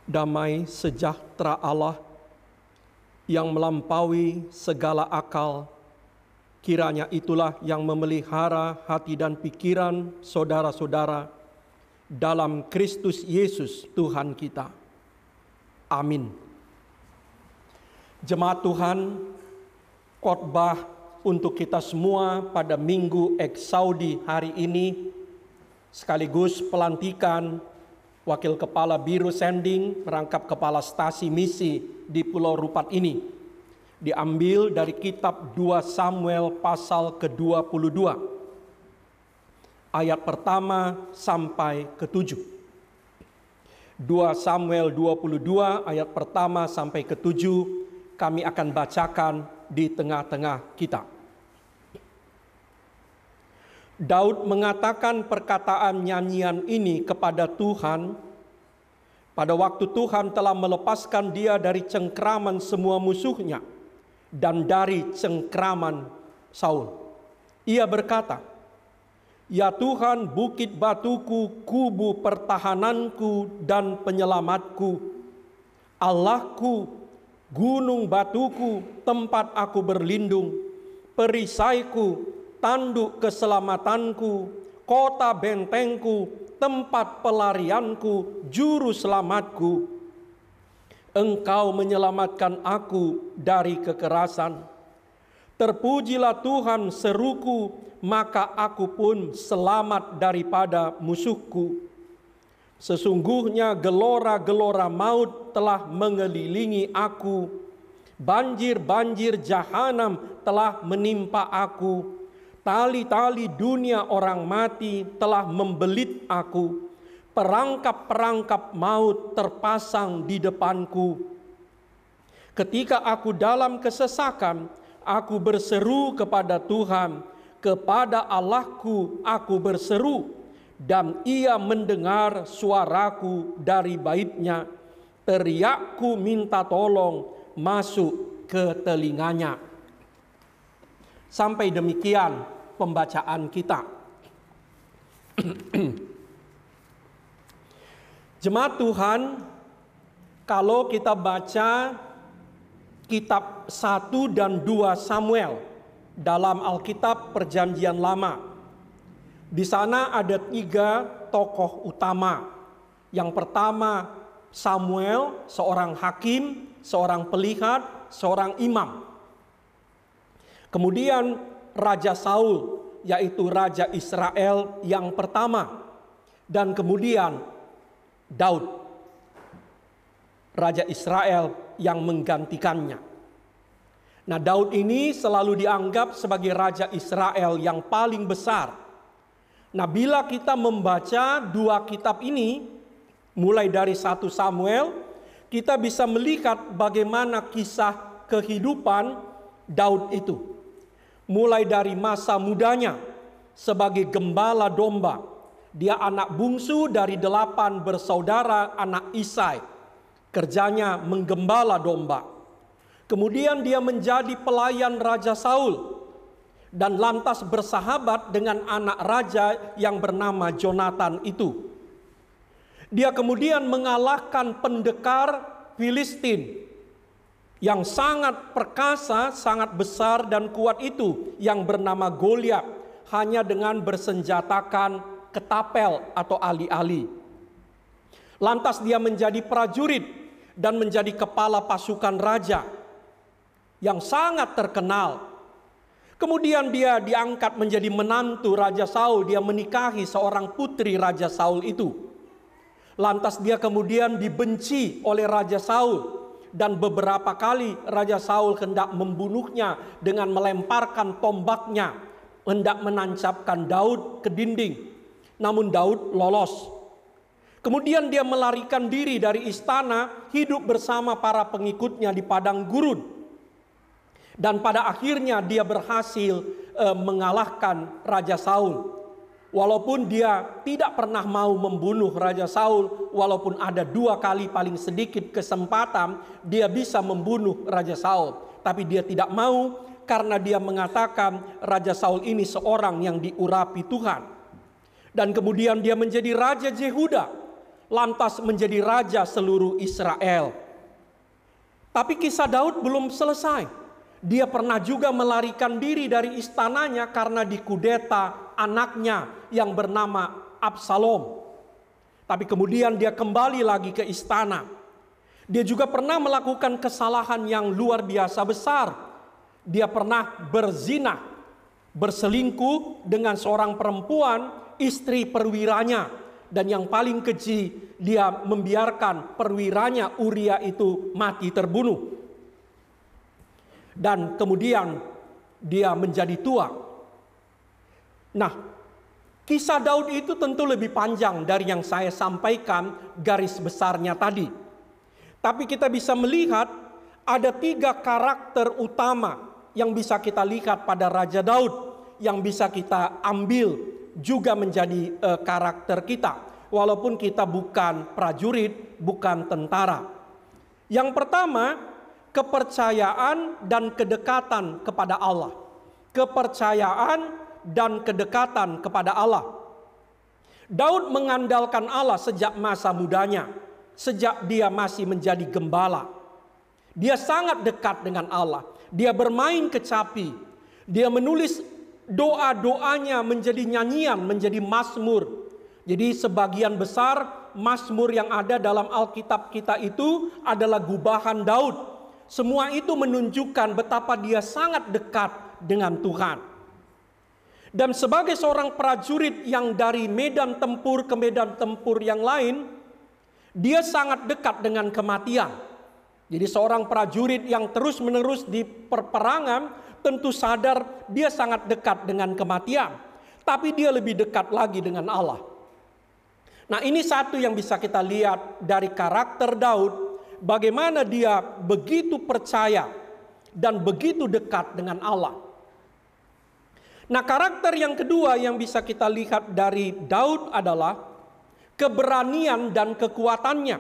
Damai sejahtera Allah yang melampaui segala akal, kiranya itulah yang memelihara hati dan pikiran saudara-saudara dalam Kristus Yesus Tuhan kita. Amin. Jemaat Tuhan, khotbah untuk kita semua pada Minggu Eksaudi hari ini, sekaligus pelantikan Wakil Kepala Biro Sending merangkap Kepala Stasi Misi di Pulau Rupat ini, diambil dari kitab 2 Samuel pasal ke-22, ayat pertama sampai ke-7. 2 Samuel 22 ayat pertama sampai ke-7 kami akan bacakan di tengah-tengah kita. Daud mengatakan perkataan nyanyian ini kepada Tuhan pada waktu Tuhan telah melepaskan dia dari cengkraman semua musuhnya dan dari cengkraman Saul. Ia berkata, "Ya Tuhan, bukit batuku, kubu pertahananku dan penyelamatku, Allahku, gunung batuku, tempat aku berlindung, perisaiku, tanduk keselamatanku, kota bentengku, tempat pelarianku, juru selamatku. Engkau menyelamatkan aku dari kekerasan. Terpujilah Tuhan seruku, maka aku pun selamat daripada musuhku. Sesungguhnya gelora-gelora maut telah mengelilingi aku. Banjir-banjir jahanam telah menimpa aku. Tali-tali dunia orang mati telah membelit aku. Perangkap-perangkap maut terpasang di depanku. Ketika aku dalam kesesakan, aku berseru kepada Tuhan, kepada Allahku aku berseru, dan Ia mendengar suaraku dari baitnya. Teriakku minta tolong masuk ke telinganya." Sampai demikian pembacaan kita. Jemaat Tuhan, kalau kita baca kitab 1 dan 2 Samuel dalam Alkitab Perjanjian Lama, di sana ada 3 tokoh utama. Yang pertama Samuel, seorang hakim, seorang pelihat, seorang imam. Kemudian Raja Saul, yaitu Raja Israel yang pertama. Dan kemudian Daud, Raja Israel yang menggantikannya. Nah, Daud ini selalu dianggap sebagai Raja Israel yang paling besar. Nah, bila kita membaca 2 kitab ini, mulai dari 1 Samuel, kita bisa melihat bagaimana kisah kehidupan Daud itu. Mulai dari masa mudanya sebagai gembala domba. Dia anak bungsu dari 8 bersaudara anak Isai. Kerjanya menggembala domba. Kemudian dia menjadi pelayan Raja Saul. Dan lantas bersahabat dengan anak raja yang bernama Jonathan itu. Dia kemudian mengalahkan pendekar Filistin yang sangat perkasa, sangat besar dan kuat itu, yang bernama Goliat, hanya dengan bersenjatakan ketapel atau ali-ali. Lantas dia menjadi prajurit dan menjadi kepala pasukan raja yang sangat terkenal. Kemudian dia diangkat menjadi menantu Raja Saul, dia menikahi seorang putri Raja Saul itu. Lantas dia kemudian dibenci oleh Raja Saul. Dan beberapa kali Raja Saul hendak membunuhnya dengan melemparkan tombaknya, hendak menancapkan Daud ke dinding. Namun Daud lolos. Kemudian dia melarikan diri dari istana, hidup bersama para pengikutnya di padang gurun. Dan pada akhirnya dia berhasil mengalahkan Raja Saul. Walaupun dia tidak pernah mau membunuh Raja Saul, walaupun ada 2 kali paling sedikit kesempatan dia bisa membunuh Raja Saul. Tapi dia tidak mau karena dia mengatakan Raja Saul ini seorang yang diurapi Tuhan. Dan kemudian dia menjadi Raja Yehuda. lantas menjadi raja seluruh Israel. Tapi kisah Daud belum selesai. Dia pernah juga melarikan diri dari istananya karena dikudeta anaknya yang bernama Absalom. Tapi kemudian dia kembali lagi ke istana. Dia juga pernah melakukan kesalahan yang luar biasa besar. Dia pernah berzina, berselingkuh dengan seorang perempuan, istri perwiranya. Dan yang paling keji, dia membiarkan perwiranya Uria itu mati terbunuh. Dan kemudian dia menjadi tua. Nah, kisah Daud itu tentu lebih panjang dari yang saya sampaikan garis besarnya tadi. Tapi kita bisa melihat ada 3 karakter utama yang bisa kita lihat pada Raja Daud, yang bisa kita ambil juga menjadi karakter kita, walaupun kita bukan prajurit, bukan tentara. Yang pertama, kepercayaan dan kedekatan kepada Allah. Kepercayaan dan kedekatan kepada Allah. Daud mengandalkan Allah sejak masa mudanya, sejak dia masih menjadi gembala. Dia sangat dekat dengan Allah. Dia bermain kecapi. Dia menulis doa-doanya menjadi nyanyian, menjadi mazmur. Jadi sebagian besar mazmur yang ada dalam Alkitab kita itu adalah gubahan Daud. Semua itu menunjukkan betapa dia sangat dekat dengan Tuhan. Dan sebagai seorang prajurit yang dari medan tempur ke medan tempur yang lain, dia sangat dekat dengan kematian. Jadi seorang prajurit yang terus-menerus di perperangan tentu sadar dia sangat dekat dengan kematian. Tapi dia lebih dekat lagi dengan Allah. Nah, ini satu yang bisa kita lihat dari karakter Daud. Bagaimana dia begitu percaya dan begitu dekat dengan Allah. Nah, karakter yang kedua yang bisa kita lihat dari Daud adalah keberanian dan kekuatannya.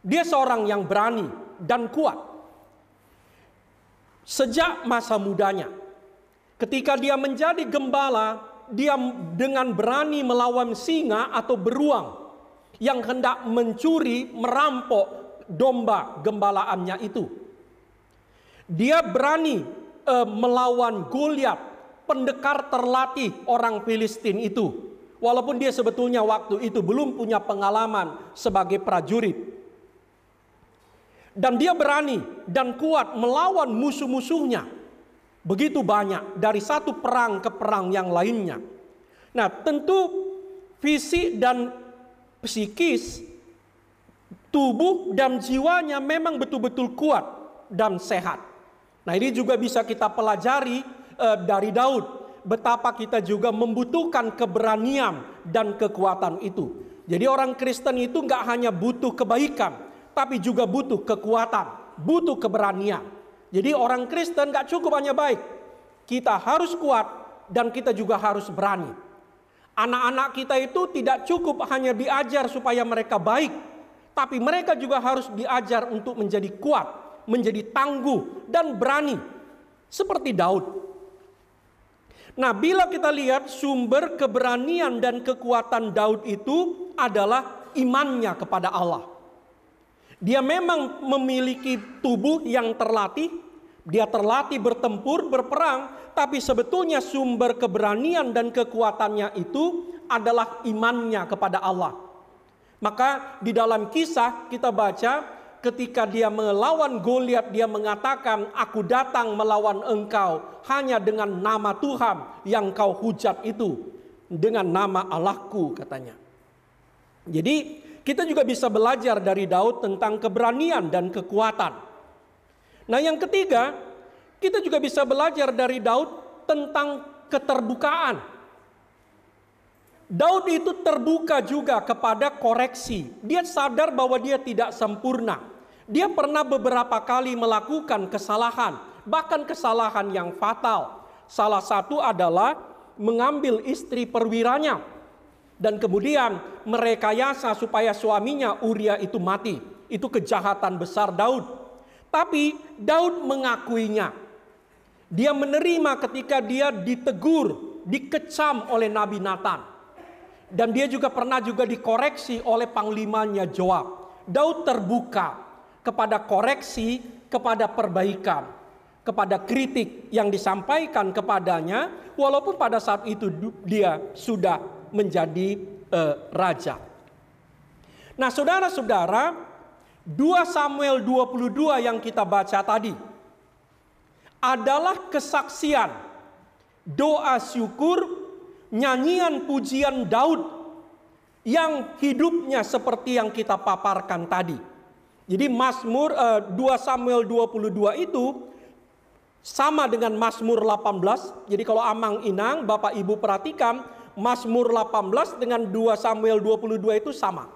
Dia seorang yang berani dan kuat. Sejak masa mudanya, ketika dia menjadi gembala, dia dengan berani melawan singa atau beruang yang hendak mencuri, merampok domba gembalaannya itu. Dia berani melawan Goliat, pendekar terlatih orang Filistin itu. Walaupun dia sebetulnya waktu itu belum punya pengalaman sebagai prajurit. Dan dia berani dan kuat melawan musuh-musuhnya. Begitu banyak dari satu perang ke perang yang lainnya. Nah, tentu fisik dan psikis, tubuh dan jiwanya memang betul-betul kuat dan sehat. Nah, ini juga bisa kita pelajari dari Daud. Betapa kita juga membutuhkan keberanian dan kekuatan itu. Jadi orang Kristen itu nggak hanya butuh kebaikan, tapi juga butuh kekuatan, butuh keberanian. Jadi orang Kristen nggak cukup hanya baik. Kita harus kuat dan kita juga harus berani. Anak-anak kita itu tidak cukup hanya diajar supaya mereka baik, tapi mereka juga harus diajar untuk menjadi kuat, menjadi tangguh dan berani. Seperti Daud. Nah, bila kita lihat sumber keberanian dan kekuatan Daud itu adalah imannya kepada Allah. Dia memang memiliki tubuh yang terlatih, dia terlatih bertempur, berperang, tapi sebetulnya sumber keberanian dan kekuatannya itu adalah imannya kepada Allah. Maka di dalam kisah kita baca ketika dia melawan Goliat, dia mengatakan, "Aku datang melawan engkau hanya dengan nama Tuhan yang kau hujat itu, dengan nama Allahku," katanya. Jadi kita juga bisa belajar dari Daud tentang keberanian dan kekuatan. Nah, yang ketiga, kita juga bisa belajar dari Daud tentang keterbukaan. Daud itu terbuka juga kepada koreksi. Dia sadar bahwa dia tidak sempurna. Dia pernah beberapa kali melakukan kesalahan, bahkan kesalahan yang fatal. Salah satu adalah mengambil istri perwiranya dan kemudian merekayasa supaya suaminya Uria itu mati. Itu kejahatan besar Daud. Tapi Daud mengakuinya. Dia menerima ketika dia ditegur, dikecam oleh Nabi Nathan. Dan dia juga pernah dikoreksi oleh panglimanya Joab. Daud terbuka kepada koreksi, kepada perbaikan, kepada kritik yang disampaikan kepadanya, walaupun pada saat itu dia sudah menjadi raja. Nah, saudara-saudara, 2 Samuel 22 yang kita baca tadi adalah kesaksian, doa syukur, nyanyian pujian Daud yang hidupnya seperti yang kita paparkan tadi. Jadi Mazmur 2 Samuel 22 itu sama dengan Mazmur 18. Jadi kalau Amang Inang, Bapak Ibu perhatikan, Mazmur 18 dengan 2 Samuel 22 itu sama.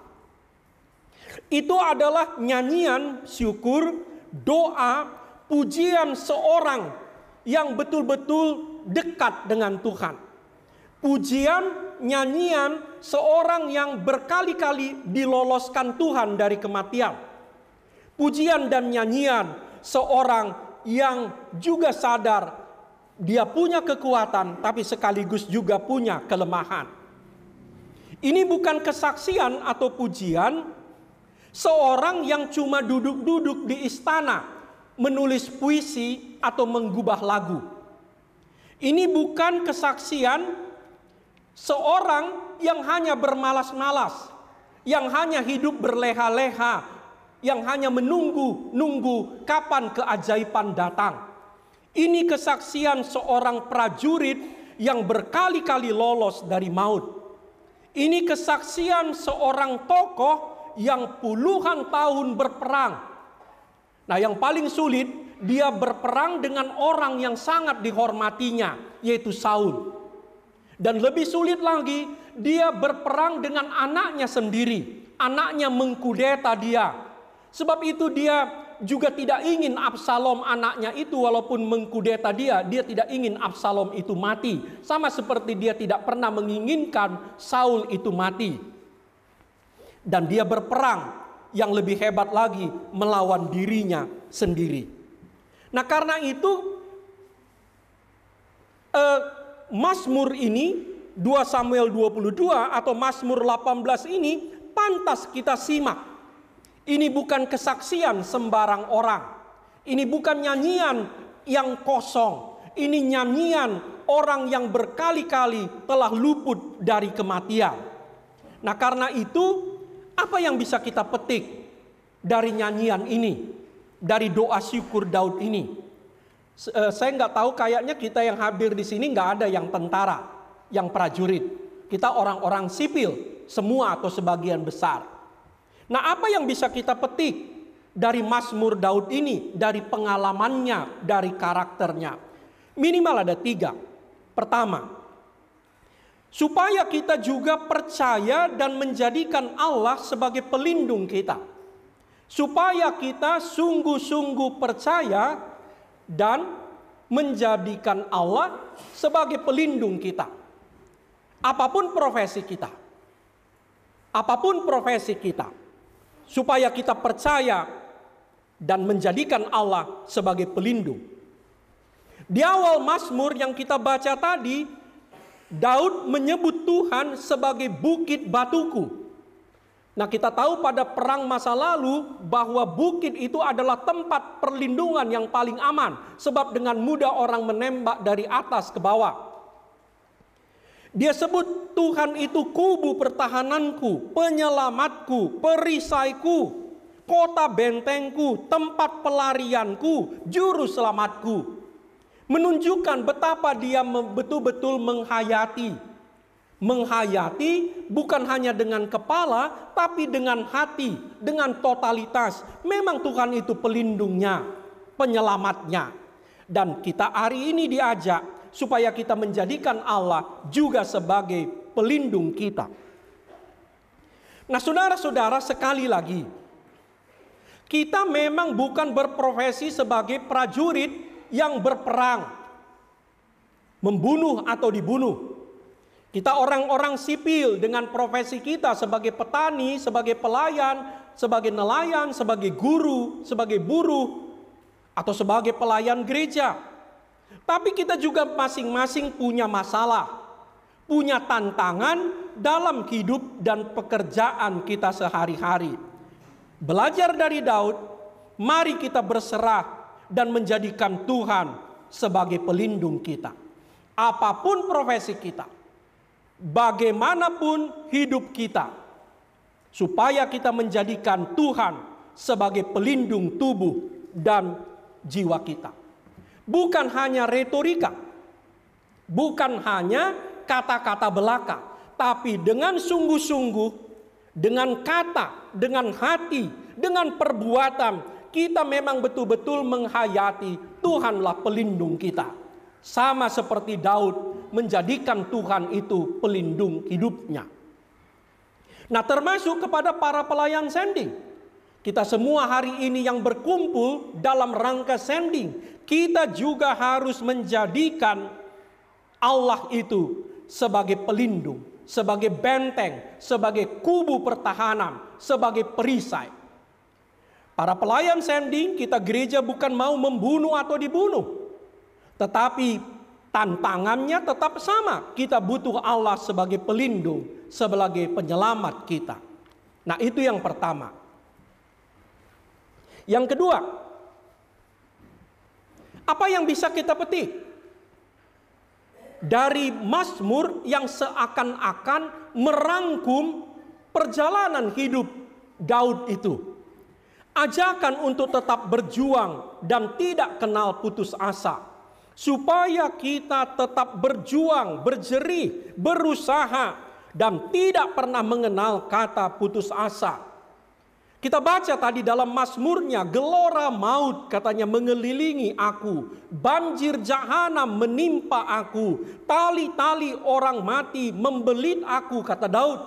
Itu adalah nyanyian syukur, doa, pujian seorang yang betul-betul dekat dengan Tuhan. Pujian, nyanyian seorang yang berkali-kali diloloskan Tuhan dari kematian. Pujian dan nyanyian seorang yang juga sadar dia punya kekuatan tapi sekaligus juga punya kelemahan. Ini bukan kesaksian atau pujian seorang yang cuma duduk-duduk di istana menulis puisi atau menggubah lagu. Ini bukan kesaksian seorang yang hanya bermalas-malas, yang hanya hidup berleha-leha, yang hanya menunggu kapan keajaiban datang. Ini kesaksian seorang prajurit yang berkali-kali lolos dari maut. Ini kesaksian seorang tokoh yang puluhan tahun berperang. Nah, yang paling sulit, dia berperang dengan orang yang sangat dihormatinya, yaitu Saul. Dan lebih sulit lagi, dia berperang dengan anaknya sendiri. Anaknya mengkudeta dia. Sebab itu dia juga tidak ingin Absalom anaknya itu walaupun mengkudeta dia tidak ingin Absalom itu mati. Sama seperti dia tidak pernah menginginkan Saul itu mati. Dan dia berperang yang lebih hebat lagi melawan dirinya sendiri. Nah, karena itu Mazmur ini 2 Samuel 22 atau Mazmur 18 ini pantas kita simak. Ini bukan kesaksian sembarang orang. Ini bukan nyanyian yang kosong. Ini nyanyian orang yang berkali-kali telah luput dari kematian. Nah, karena itu apa yang bisa kita petik dari nyanyian ini, dari doa syukur Daud ini? Saya nggak tahu, kayaknya kita yang hadir di sini nggak ada yang tentara, yang prajurit. Kita orang-orang sipil, semua atau sebagian besar. Nah, apa yang bisa kita petik dari Mazmur Daud ini, dari pengalamannya, dari karakternya? Minimal ada 3. Pertama, supaya kita juga percaya dan menjadikan Allah sebagai pelindung kita. Supaya kita sungguh-sungguh percaya dan menjadikan Allah sebagai pelindung kita. Apapun profesi kita. Apapun profesi kita. Supaya kita percaya dan menjadikan Allah sebagai pelindung. Di awal Mazmur yang kita baca tadi, Daud menyebut Tuhan sebagai bukit batuku. Nah, kita tahu pada perang masa lalu bahwa bukit itu adalah tempat perlindungan yang paling aman. Sebab dengan mudah orang menembak dari atas ke bawah. Dia sebut Tuhan itu kubu pertahananku, penyelamatku, perisaiku, kota bentengku, tempat pelarianku, juru selamatku. Menunjukkan betapa dia betul-betul menghayati. Menghayati bukan hanya dengan kepala, tapi dengan hati, dengan totalitas. Memang Tuhan itu pelindungnya, penyelamatnya. Dan kita hari ini diajak supaya kita menjadikan Allah juga sebagai pelindung kita. Nah, saudara-saudara, sekali lagi, kita memang bukan berprofesi sebagai prajurit yang berperang, membunuh atau dibunuh. Kita orang-orang sipil dengan profesi kita sebagai petani, sebagai pelayan, sebagai nelayan, sebagai guru, sebagai buruh, atau sebagai pelayan gereja. Tapi kita juga masing-masing punya masalah, punya tantangan dalam hidup dan pekerjaan kita sehari-hari. Belajar dari Daud, mari kita berserah dan menjadikan Tuhan sebagai pelindung kita. Apapun profesi kita, bagaimanapun hidup kita, supaya kita menjadikan Tuhan sebagai pelindung tubuh dan jiwa kita. Bukan hanya retorika, bukan hanya kata-kata belaka, tapi dengan sungguh-sungguh, dengan kata, dengan hati, dengan perbuatan, kita memang betul-betul menghayati Tuhanlah pelindung kita. Sama seperti Daud menjadikan Tuhan itu pelindung hidupnya. Nah, termasuk kepada para pelayan sending. Kita semua hari ini yang berkumpul dalam rangka sending, kita juga harus menjadikan Allah itu sebagai pelindung, sebagai benteng, sebagai kubu pertahanan, sebagai perisai. Para pelayan sending, kita gereja bukan mau membunuh atau dibunuh, tetapi tantangannya tetap sama. Kita butuh Allah sebagai pelindung, sebagai penyelamat kita. Nah, itu yang pertama. Yang kedua, apa yang bisa kita petik dari Mazmur yang seakan-akan merangkum perjalanan hidup Daud itu? Ajakan untuk tetap berjuang dan tidak kenal putus asa, supaya kita tetap berjuang, berjerih, berusaha, dan tidak pernah mengenal kata putus asa. Kita baca tadi dalam Mazmurnya, gelora maut katanya mengelilingi aku, banjir jahanam menimpa aku, tali-tali orang mati membelit aku, kata Daud.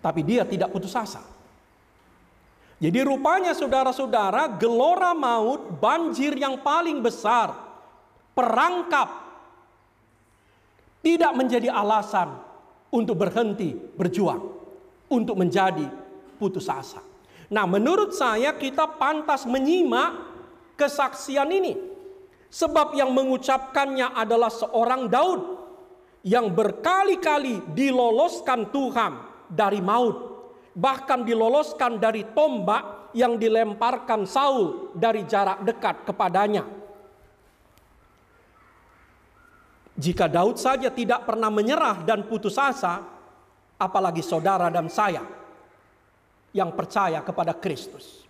Tapi dia tidak putus asa. Jadi rupanya saudara-saudara, gelora maut, banjir yang paling besar, perangkap, tidak menjadi alasan untuk berhenti berjuang, untuk menjadi putus asa. Nah, menurut saya kita pantas menyimak kesaksian ini. Sebab yang mengucapkannya adalah seorang Daud yang berkali-kali diloloskan Tuhan dari maut. Bahkan diloloskan dari tombak yang dilemparkan Saul dari jarak dekat kepadanya. Jika Daud saja tidak pernah menyerah dan putus asa, apalagi saudara dan saya yang percaya kepada Kristus.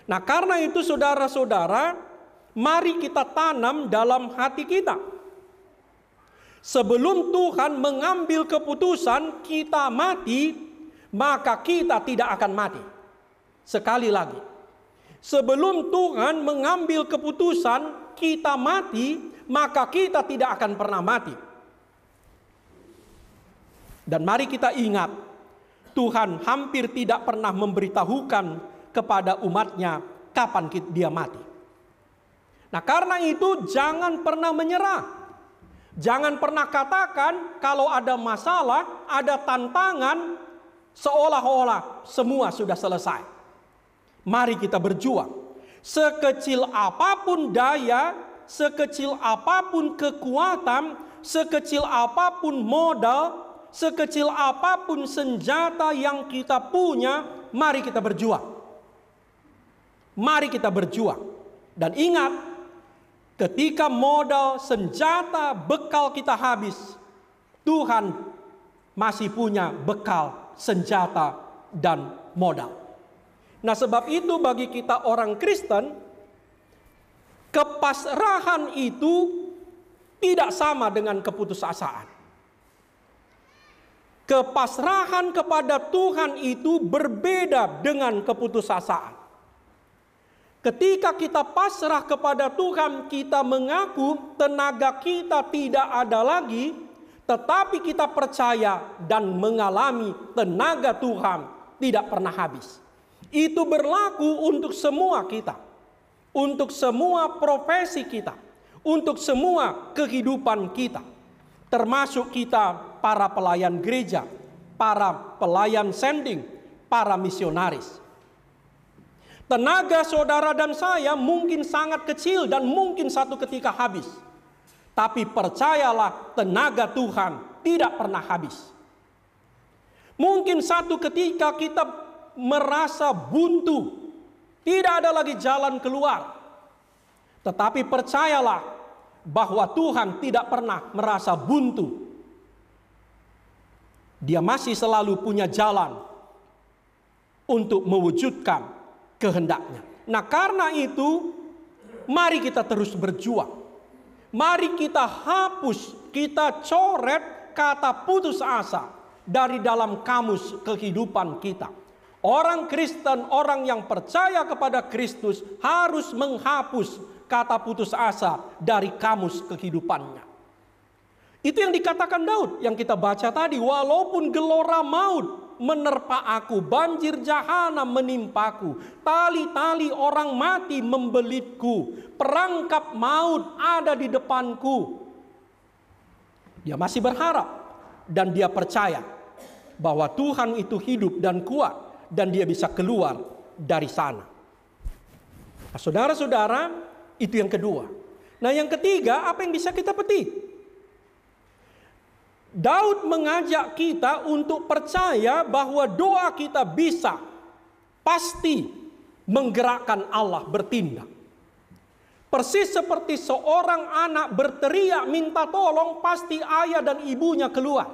Nah, karena itu saudara-saudara, mari kita tanam dalam hati kita. Sebelum Tuhan mengambil keputusan kita mati, maka kita tidak akan mati. Sekali lagi, sebelum Tuhan mengambil keputusan kita mati, maka kita tidak akan pernah mati. Dan mari kita ingat, Tuhan hampir tidak pernah memberitahukan kepada umatnya kapan dia mati. Nah, karena itu jangan pernah menyerah. Jangan pernah katakan kalau ada masalah, ada tantangan, seolah-olah semua sudah selesai. Mari kita berjuang. Sekecil apapun daya, sekecil apapun kekuatan, sekecil apapun modal, sekecil apapun senjata yang kita punya, mari kita berjuang. Mari kita berjuang. Dan ingat, ketika modal, senjata, bekal kita habis, Tuhan masih punya bekal, senjata, dan modal. Nah, sebab itu bagi kita orang Kristen, kepasrahan itu tidak sama dengan keputusasaan. Kepasrahan kepada Tuhan itu berbeda dengan keputusasaan. Ketika kita pasrah kepada Tuhan, kita mengaku tenaga kita tidak ada lagi, tetapi kita percaya dan mengalami tenaga Tuhan tidak pernah habis. Itu berlaku untuk semua kita, untuk semua profesi kita, untuk semua kehidupan kita, termasuk kita para pelayan gereja, para pelayan sending, para misionaris. Tenaga saudara dan saya mungkin sangat kecil dan mungkin satu ketika habis. Tapi percayalah, tenaga Tuhan tidak pernah habis. Mungkin satu ketika kita merasa buntu, tidak ada lagi jalan keluar. Tetapi percayalah bahwa Tuhan tidak pernah merasa buntu. Dia masih selalu punya jalan untuk mewujudkan kehendaknya. Nah, karena itu, mari kita terus berjuang. Mari kita hapus, kita coret kata putus asa dari dalam kamus kehidupan kita. Orang Kristen, orang yang percaya kepada Kristus harus menghapus kata putus asa dari kamus kehidupannya. Itu yang dikatakan Daud yang kita baca tadi. Walaupun gelora maut menerpa aku, banjir jahanam menimpaku, tali-tali orang mati membelitku, perangkap maut ada di depanku. Dia masih berharap dan dia percaya bahwa Tuhan itu hidup dan kuat dan dia bisa keluar dari sana. Nah, saudara-saudara, itu yang kedua. Nah, yang ketiga, apa yang bisa kita petik? Daud mengajak kita untuk percaya bahwa doa kita bisa pasti menggerakkan Allah bertindak. Persis seperti seorang anak berteriak minta tolong, pasti ayah dan ibunya keluar.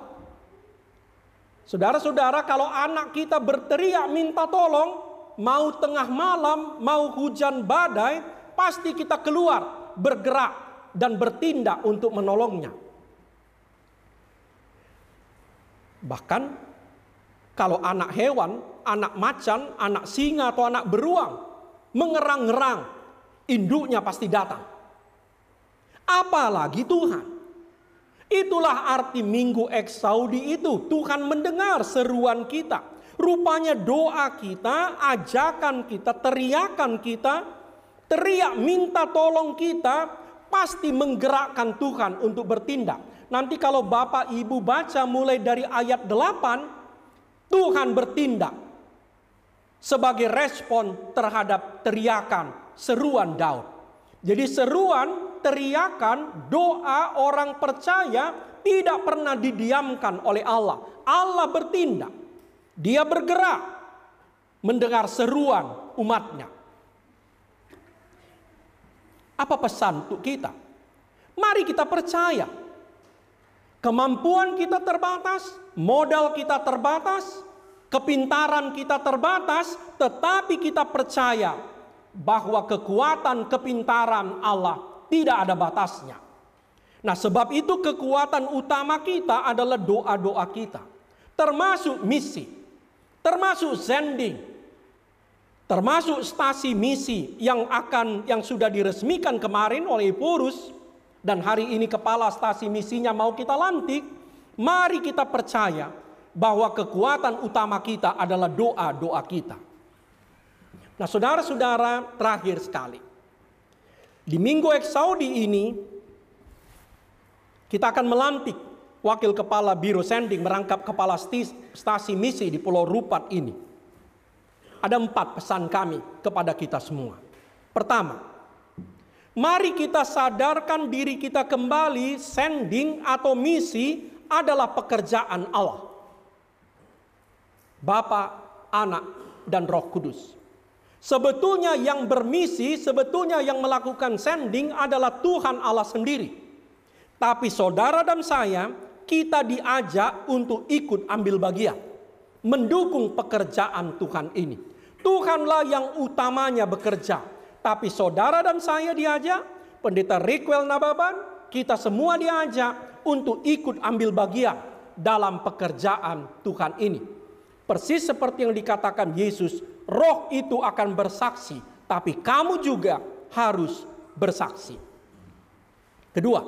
Saudara-saudara, kalau anak kita berteriak minta tolong, mau tengah malam, mau hujan badai, pasti kita keluar, bergerak dan bertindak untuk menolongnya. Bahkan kalau anak hewan, anak macan, anak singa atau anak beruang mengerang-ngerang, induknya pasti datang. Apalagi Tuhan. Itulah arti Minggu Eksaudi itu. Tuhan mendengar seruan kita. Rupanya doa kita, ajakan kita, teriakan kita, teriak minta tolong kita pasti menggerakkan Tuhan untuk bertindak. Nanti kalau Bapak Ibu baca mulai dari ayat 8, Tuhan bertindak sebagai respon terhadap teriakan, seruan Daud. Jadi seruan, teriakan, doa orang percaya tidak pernah didiamkan oleh Allah. Allah bertindak. Dia bergerak mendengar seruan umatnya. Apa pesan untuk kita? Mari kita percaya. Kemampuan kita terbatas, modal kita terbatas, kepintaran kita terbatas, tetapi kita percaya bahwa kekuatan kepintaran Allah tidak ada batasnya. Nah, sebab itu kekuatan utama kita adalah doa-doa kita, termasuk misi, termasuk sending, termasuk stasi misi yang sudah diresmikan kemarin oleh Purus. Dan hari ini kepala stasi misinya mau kita lantik. Mari kita percaya bahwa kekuatan utama kita adalah doa-doa kita. Nah, saudara-saudara, terakhir sekali. Di Minggu Eksaudi ini, kita akan melantik wakil kepala biro sending merangkap kepala stasi misi di Pulau Rupat ini. Ada 4 pesan kami kepada kita semua. Pertama, mari kita sadarkan diri kita kembali, sending atau misi adalah pekerjaan Allah. Bapa, Anak, dan Roh Kudus. Sebetulnya yang bermisi, sebetulnya yang melakukan sending adalah Tuhan Allah sendiri. Tapi saudara dan saya, kita diajak untuk ikut ambil bagian, mendukung pekerjaan Tuhan ini. Tuhanlah yang utamanya bekerja. Tapi saudara dan saya diajak, Pendeta Rikwel Nababan, kita semua diajak untuk ikut ambil bagian dalam pekerjaan Tuhan ini. Persis seperti yang dikatakan Yesus, Roh itu akan bersaksi, tapi kamu juga harus bersaksi. Kedua,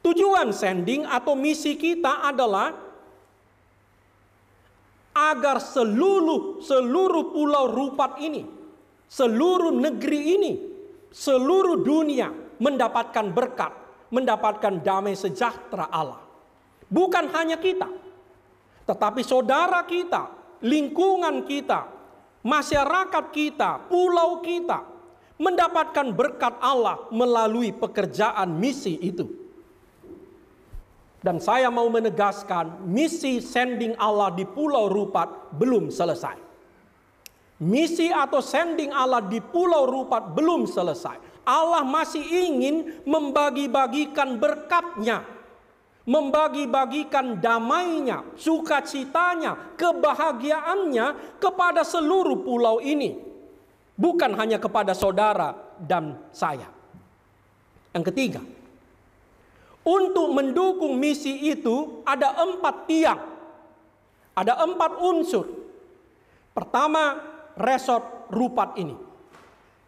tujuan sending atau misi kita adalah agar seluruh pulau Rupat ini, seluruh negeri ini, seluruh dunia mendapatkan berkat, mendapatkan damai sejahtera Allah. Bukan hanya kita, tetapi saudara kita, lingkungan kita, masyarakat kita, pulau kita, mendapatkan berkat Allah melalui pekerjaan misi itu. Dan saya mau menegaskan, misi sending Allah di Pulau Rupat belum selesai. Misi atau sending Allah di Pulau Rupat belum selesai. Allah masih ingin membagi-bagikan berkat-Nya, membagi-bagikan damainya, sukacitanya, kebahagiaannya kepada seluruh pulau ini. Bukan hanya kepada saudara dan saya. Yang ketiga, untuk mendukung misi itu ada 4 tiang. Ada 4 unsur. Pertama, resort Rupat ini.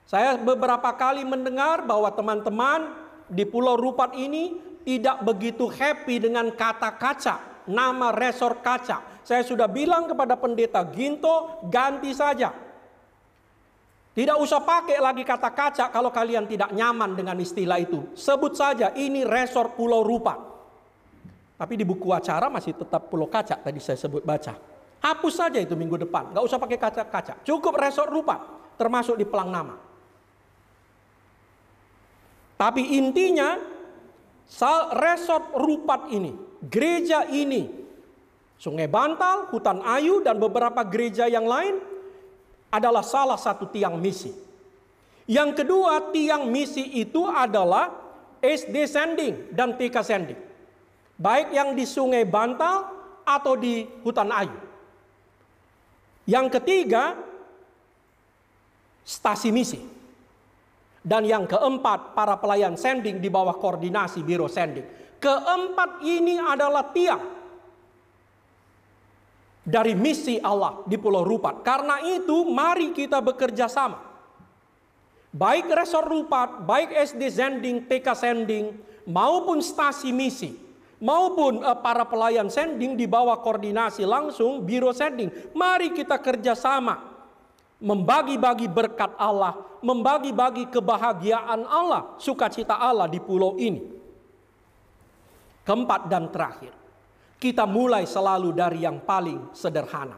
Saya beberapa kali mendengar bahwa teman-teman di Pulau Rupat ini tidak begitu happy dengan kata kaca, nama resort kaca. Saya sudah bilang kepada pendeta Ginto, ganti saja. Tidak usah pakai lagi kata kaca kalau kalian tidak nyaman dengan istilah itu. Sebut saja ini resort Pulau Rupat. Tapi di buku acara masih tetap Pulau Kaca tadi saya sebut baca. Hapus saja itu minggu depan. Gak usah pakai kaca-kaca. Cukup resort Rupat. Termasuk di pelang nama. Tapi intinya resort Rupat ini, gereja ini, Sungai Bantal, Hutan Ayu, dan beberapa gereja yang lain adalah salah satu tiang misi. Yang kedua, tiang misi itu adalah SD Sending dan TK Sending. Baik yang di Sungai Bantal atau di Hutan Ayu. Yang ketiga, stasi misi. Dan yang keempat, para pelayan sending di bawah koordinasi Biro Sending. Keempat ini adalah tiang dari misi Allah di Pulau Rupat. Karena itu mari kita bekerja sama. Baik resort Rupat, baik SD Sending, TK Sending, maupun stasi misi, maupun para pelayan sending di bawah koordinasi langsung Biro Sending. Mari kita kerja sama. Membagi-bagi berkat Allah, membagi-bagi kebahagiaan Allah, sukacita Allah di pulau ini. Keempat dan terakhir, kita mulai selalu dari yang paling sederhana.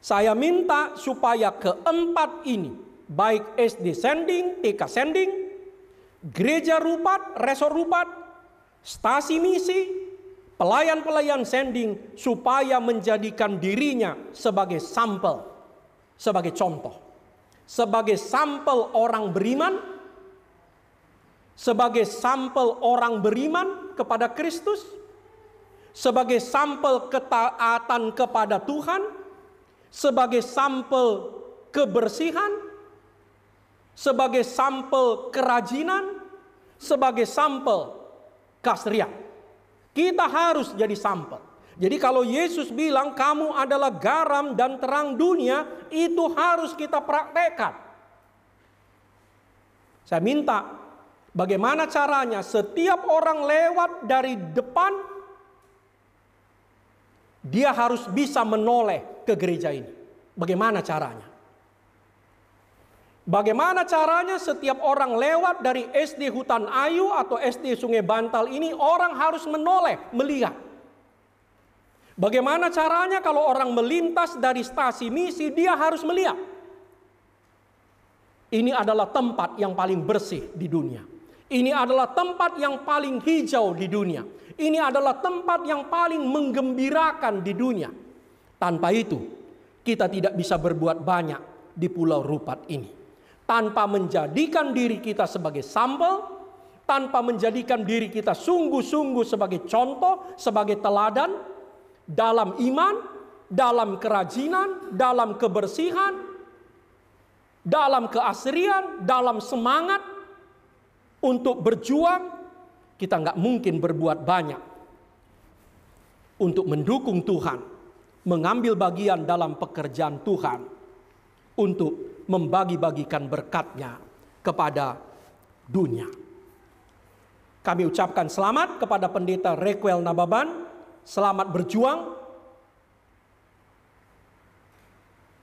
Saya minta supaya keempat ini, baik SD Sending, TK Sending, Gereja Rupat, Resort Rupat, stasi misi, pelayan-pelayan sending, supaya menjadikan dirinya sebagai sampel, sebagai contoh, sebagai sampel orang beriman, sebagai sampel orang beriman kepada Kristus, sebagai sampel ketaatan kepada Tuhan, sebagai sampel kebersihan, sebagai sampel kerajinan, sebagai sampel kasriah. Kita harus jadi sampel. Jadi kalau Yesus bilang kamu adalah garam dan terang dunia, itu harus kita praktekkan. Saya minta, bagaimana caranya setiap orang lewat dari depan, dia harus bisa menoleh ke gereja ini. Bagaimana caranya? Bagaimana caranya setiap orang lewat dari SD Hutan Ayu atau SD Sungai Bantal ini, orang harus menoleh, melihat. Bagaimana caranya kalau orang melintas dari stasi misi, dia harus melihat. Ini adalah tempat yang paling bersih di dunia. Ini adalah tempat yang paling hijau di dunia. Ini adalah tempat yang paling menggembirakan di dunia. Tanpa itu, kita tidak bisa berbuat banyak di Pulau Rupat ini. Tanpa menjadikan diri kita sebagai sampel, tanpa menjadikan diri kita sungguh-sungguh sebagai contoh, sebagai teladan, dalam iman, dalam kerajinan, dalam kebersihan, dalam keasrian, dalam semangat untuk berjuang, kita nggak mungkin berbuat banyak untuk mendukung Tuhan, mengambil bagian dalam pekerjaan Tuhan, untuk membagi-bagikan berkat-Nya kepada dunia. Kami ucapkan selamat kepada Pendeta Requel Nababan, selamat berjuang.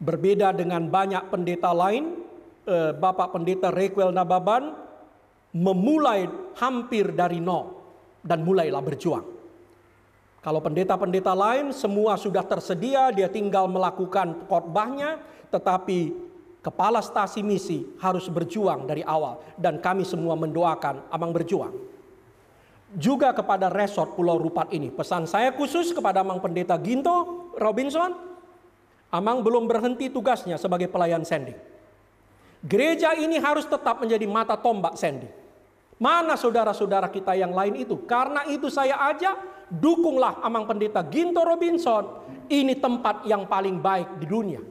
Berbeda dengan banyak pendeta lain, Bapak Pendeta Requel Nababan memulai hampir dari nol dan mulailah berjuang. Kalau pendeta-pendeta lain semua sudah tersedia, dia tinggal melakukan khotbahnya, tetapi kepala stasi misi harus berjuang dari awal, dan kami semua mendoakan abang berjuang. juga kepada resort Pulau Rupat ini. Pesan saya khusus kepada Amang Pendeta Ginto Robinson, Amang belum berhenti tugasnya sebagai pelayan sending. Gereja ini harus tetap menjadi mata tombak sending. Mana saudara-saudara kita yang lain itu? Karena itu saya ajak, dukunglah Amang Pendeta Ginto Robinson. Ini tempat yang paling baik di dunia.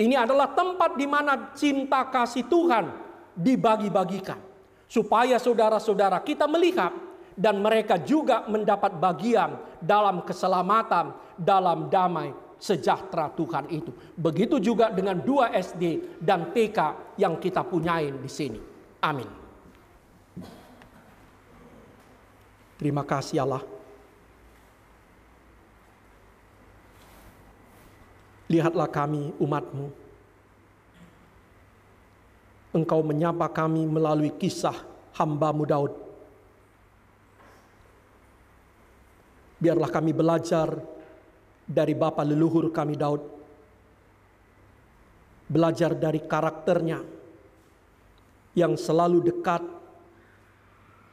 Ini adalah tempat di mana cinta kasih Tuhan dibagi-bagikan. Supaya saudara-saudara kita melihat dan mereka juga mendapat bagian dalam keselamatan, dalam damai sejahtera Tuhan itu. Begitu juga dengan 2 SD dan TK yang kita punyain di sini. Amin. Terima kasih Allah. Lihatlah kami umat-Mu. Engkau menyapa kami melalui kisah hamba-Mu Daud. Biarlah kami belajar dari bapa leluhur kami Daud. Belajar dari karakternya yang selalu dekat,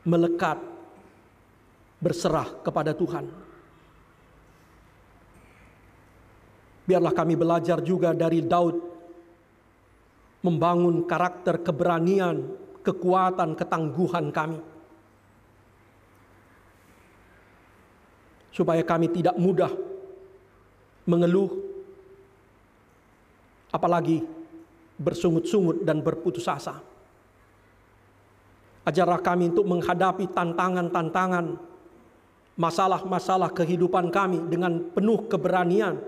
melekat, berserah kepada Tuhan. Biarlah kami belajar juga dari Daud membangun karakter keberanian, kekuatan, ketangguhan kami. Supaya kami tidak mudah mengeluh, apalagi bersungut-sungut dan berputus asa. Ajarlah kami untuk menghadapi tantangan-tantangan, masalah-masalah kehidupan kami dengan penuh keberanian.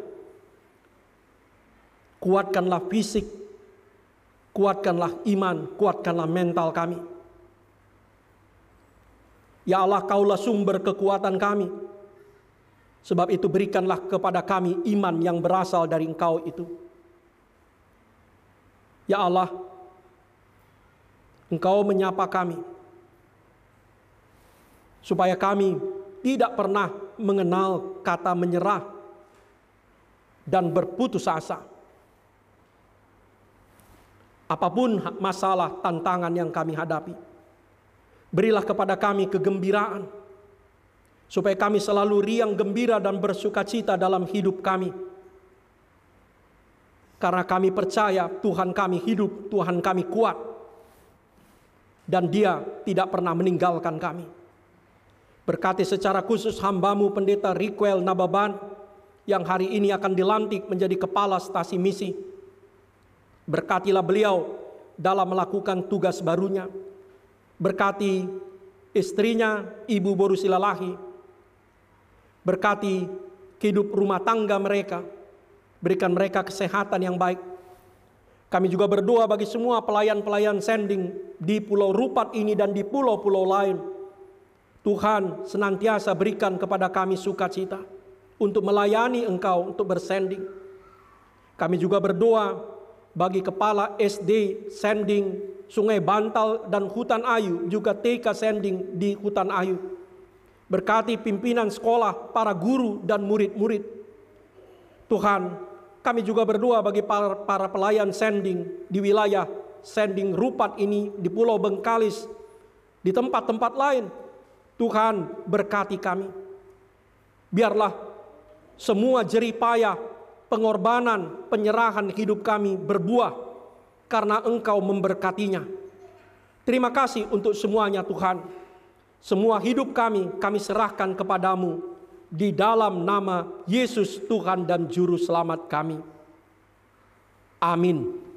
Kuatkanlah fisik, kuatkanlah iman, kuatkanlah mental kami. Ya Allah, Kaulah sumber kekuatan kami. Sebab itu berikanlah kepada kami iman yang berasal dari Engkau itu. Ya Allah, Engkau menyapa kami. Supaya kami tidak pernah mengenal kata menyerah dan berputus asa. Apapun masalah, tantangan yang kami hadapi, berilah kepada kami kegembiraan, supaya kami selalu riang gembira dan bersukacita dalam hidup kami. Karena kami percaya Tuhan kami hidup, Tuhan kami kuat, dan Dia tidak pernah meninggalkan kami. Berkati secara khusus hamba-Mu Pendeta Riquel Nababan, yang hari ini akan dilantik menjadi kepala stasi misi. Berkatilah beliau dalam melakukan tugas barunya. Berkati istrinya, Ibu Boru Silalahi. Berkati hidup rumah tangga mereka. Berikan mereka kesehatan yang baik. Kami juga berdoa bagi semua pelayan-pelayan sending di Pulau Rupat ini dan di pulau-pulau lain. Tuhan senantiasa berikan kepada kami sukacita untuk melayani Engkau, untuk bersending. Kami juga berdoa bagi kepala SD sending Sungai Bantal dan Hutan Ayu, juga TK sending di Hutan Ayu. Berkati pimpinan sekolah, para guru dan murid-murid. Tuhan, kami juga berdoa bagi para pelayan sending di wilayah sending Rupat ini, di Pulau Bengkalis, di tempat-tempat lain. Tuhan, berkati kami. Biarlah semua jerih payah, pengorbanan, penyerahan hidup kami berbuah karena Engkau memberkatinya. Terima kasih untuk semuanya Tuhan. Semua hidup kami serahkan kepadamu di dalam nama Yesus Tuhan dan Juru Selamat kami. Amin.